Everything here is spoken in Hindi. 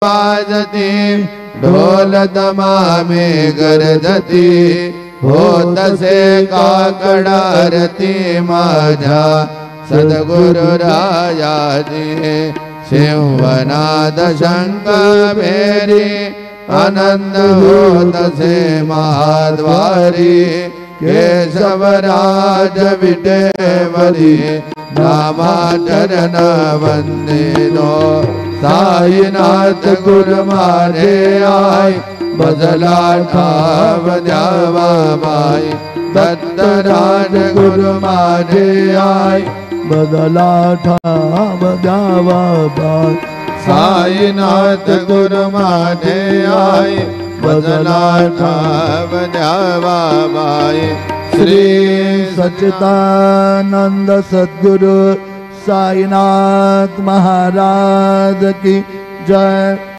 वाजती ढोल दमामे गरजती होत से काकड आरती माझ्या सद्गुरु रायाची शिवनाद शंख मेरी आनंद होत से महाद्वारी केशवराज विटेवरी नामा चरण वंदिनो साईनाथ गुरु मारे आई बदला ठाव द्यावा बाई दत्तराज गुरु मारे आई बदला ठाव द्यावा बाई साईनाथ गुरु मारे आई बदला ठाव द्यावा बाई श्री सच्चिदानंद सद्गुरु साईनाथ महाराज की जय।